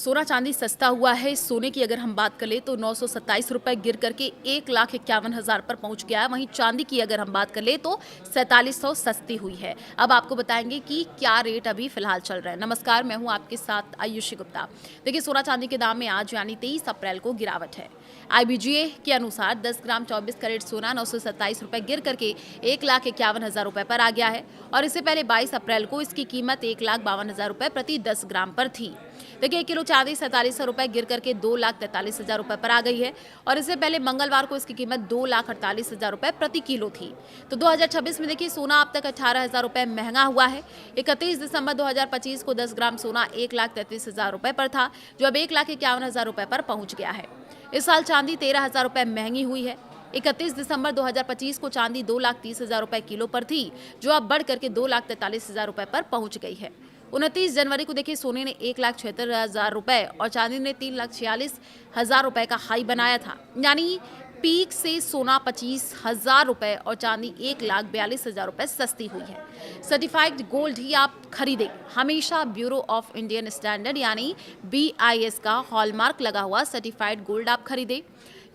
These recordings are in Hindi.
सोना चांदी सस्ता हुआ है। सोने की अगर हम बात करें तो 927 रुपए गिर करके 1,51,000 पर पहुंच गया है। वहीं चांदी की अगर हम बात करें तो 4700 सस्ती हुई है। अब आपको बताएंगे कि क्या रेट अभी फिलहाल चल रहा है। नमस्कार, मैं हूं आपके साथ आयुषी गुप्ता। देखिए, सोना चांदी के दाम में आज यानी 23 अप्रैल को गिरावट है। IBGA के अनुसार 10 ग्राम 24 कैरेट सोना 927 रुपए गिर करके 1,51,000 रुपए पर आ गया है और इससे पहले 22 अप्रैल को इसकी कीमत 1,52,000 रुपए प्रति 10 ग्राम पर थी। देखिए, 1 किलो चांदी 4700 रुपए गिर करके 2,43,000 रुपए पर आ गई है और इससे पहले मंगलवार को इसकी कीमत 2,48,000 रुपए प्रति किलो थी। तो 2026 में देखिए, सोना अब तक 18,000 रुपए महंगा हुआ है। 31 दिसंबर 2025 को 10 ग्राम सोना 1,33,000 रुपए पर था, जो अब 1,51,000 रुपए पर पहुंच गया है। इस साल चांदी 13,000 रुपए महंगी हुई है। 31 दिसंबर 2025 को चांदी 2,30,000 रुपए किलो पर थी, जो अब बढ़ करके 2,43,000 रुपए पर पहुंच गई है। 29 जनवरी को देखिए, सोने ने 1,76,000 रुपए और चांदी ने 3,46,000 रुपए का हाई बनाया था। यानी पीक से सोना 25,000 रुपए और चांदी 1,42,000 रुपए सस्ती हुई है। सर्टिफाइड गोल्ड ही आप खरीदें। हमेशा ब्यूरो ऑफ इंडियन स्टैंडर्ड यानी BIS का हॉलमार्क लगा हुआ सर्टिफाइड गोल्ड आप खरीदें।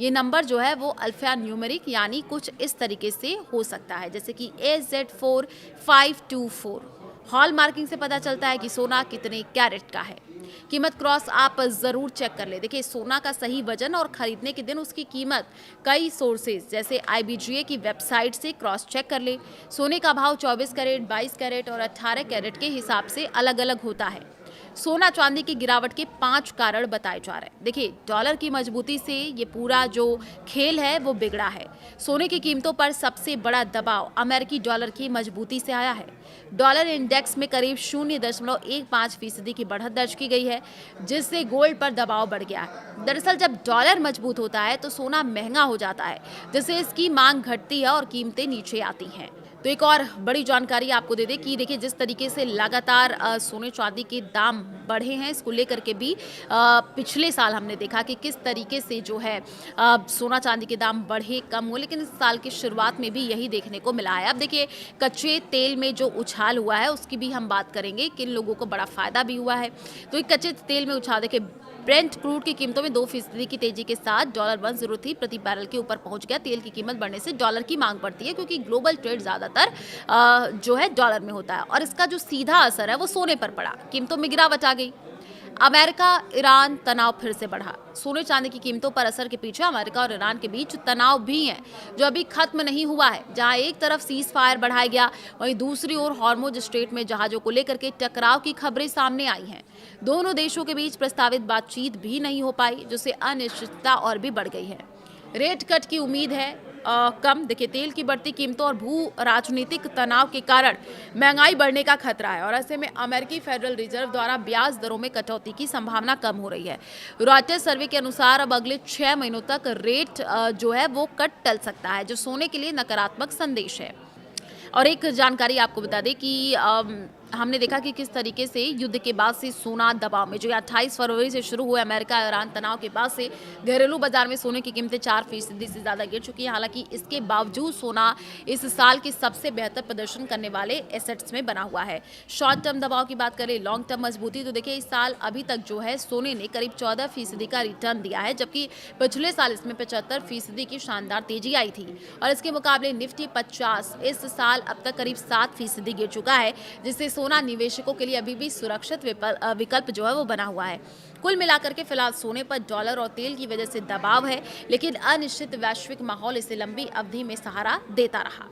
ये नंबर जो है वो अल्फा न्यूमेरिक यानी कुछ इस तरीके से हो सकता है, जैसे कि AZ4524। हॉल मार्किंग से पता चलता है कि सोना कितने कैरेट का है। कीमत क्रॉस आप जरूर चेक कर ले। देखिए, सोना का सही वजन और खरीदने के दिन उसकी कीमत कई सोर्सेज जैसे IBGA की वेबसाइट से क्रॉस चेक कर ले। सोने का भाव 24 कैरेट, 22 कैरेट और 18 कैरेट के हिसाब से अलग अलग होता है। सोना चांदी की गिरावट के 5 कारण बताए जा रहे हैं। देखिए, डॉलर की मजबूती से ये पूरा जो खेल है वो बिगड़ा है। सोने की कीमतों पर सबसे बड़ा दबाव अमेरिकी डॉलर की मजबूती से आया है। डॉलर इंडेक्स में करीब 0.15% की बढ़त दर्ज की गई है, जिससे गोल्ड पर दबाव बढ़ गया है। दरअसल जब डॉलर मजबूत होता है तो सोना महंगा हो जाता है, जिससे इसकी मांग घटती है और कीमतें नीचे आती हैं। तो एक और बड़ी जानकारी आपको दे दें कि देखिए, जिस तरीके से लगातार सोने चांदी के दाम बढ़े हैं, इसको लेकर के भी पिछले साल हमने देखा कि किस तरीके से जो है सोना चांदी के दाम बढ़े कम हो, लेकिन इस साल की शुरुआत में भी यही देखने को मिला है। अब देखिए, कच्चे तेल में जो उछाल हुआ है उसकी भी हम बात करेंगे, किन लोगों को बड़ा फायदा भी हुआ है। तो एक कच्चे तेल में उछाल देखिए, ब्रेंट क्रूड की कीमतों में 2% की तेजी के साथ $1.10 प्रति बैरल के ऊपर पहुंच गया। तेल की कीमत बढ़ने से डॉलर की मांग बढ़ती है, क्योंकि ग्लोबल ट्रेड ज्यादातर जो है डॉलर में होता है और इसका जो सीधा असर है वो सोने पर पड़ा। कीमतों में गिरावट आ गई। अमेरिका ईरान तनाव फिर से बढ़ा। सोने चांदी की कीमतों पर असर के पीछे अमेरिका और ईरान के बीच तनाव भी है, जो अभी खत्म नहीं हुआ है। जहां एक तरफ सीज फायर बढ़ाया गया, वहीं दूसरी ओर हॉर्मुज स्ट्रेट में जहाजों को लेकर के टकराव की खबरें सामने आई हैं। दोनों देशों के बीच प्रस्तावित बातचीत भी नहीं हो पाई, जिससे अनिश्चितता और भी बढ़ गई है। रेट कट की उम्मीद है कम। देखिए, तेल की बढ़ती कीमतों और भू राजनीतिक तनाव के कारण महंगाई बढ़ने का खतरा है और ऐसे में अमेरिकी फेडरल रिजर्व द्वारा ब्याज दरों में कटौती की संभावना कम हो रही है। रॉयटर्स सर्वे के अनुसार अब अगले 6 महीनों तक रेट जो है वो कट टल सकता है, जो सोने के लिए नकारात्मक संदेश है। और एक जानकारी आपको बता दें कि हमने देखा कि किस तरीके से युद्ध के बाद से सोना दबाव में, जो 28 फरवरी से शुरू हुए अमेरिका ईरान तनाव के बाद से घरेलू बाजार में सोने की कीमतें 4% से ज़्यादा गिर चुकी हैं। हालांकि इसके बावजूद सोना इस साल के सबसे बेहतर प्रदर्शन करने वाले एसेट्स में बना हुआ है। शॉर्ट टर्म दबाव की बात करें, लॉन्ग टर्म मजबूती, तो देखिए, इस साल अभी तक जो है सोने ने करीब 14% का रिटर्न दिया है, जबकि पिछले साल इसमें 75% की शानदार तेजी आई थी। और इसके मुकाबले निफ्टी 50 इस साल अब तक करीब 7% गिर चुका है, जिससे सोना निवेशकों के लिए अभी भी सुरक्षित विकल्प जो है वो बना हुआ है। कुल मिलाकर के फिलहाल सोने पर डॉलर और तेल की वजह से दबाव है, लेकिन अनिश्चित वैश्विक माहौल इसे लंबी अवधि में सहारा देता रहा।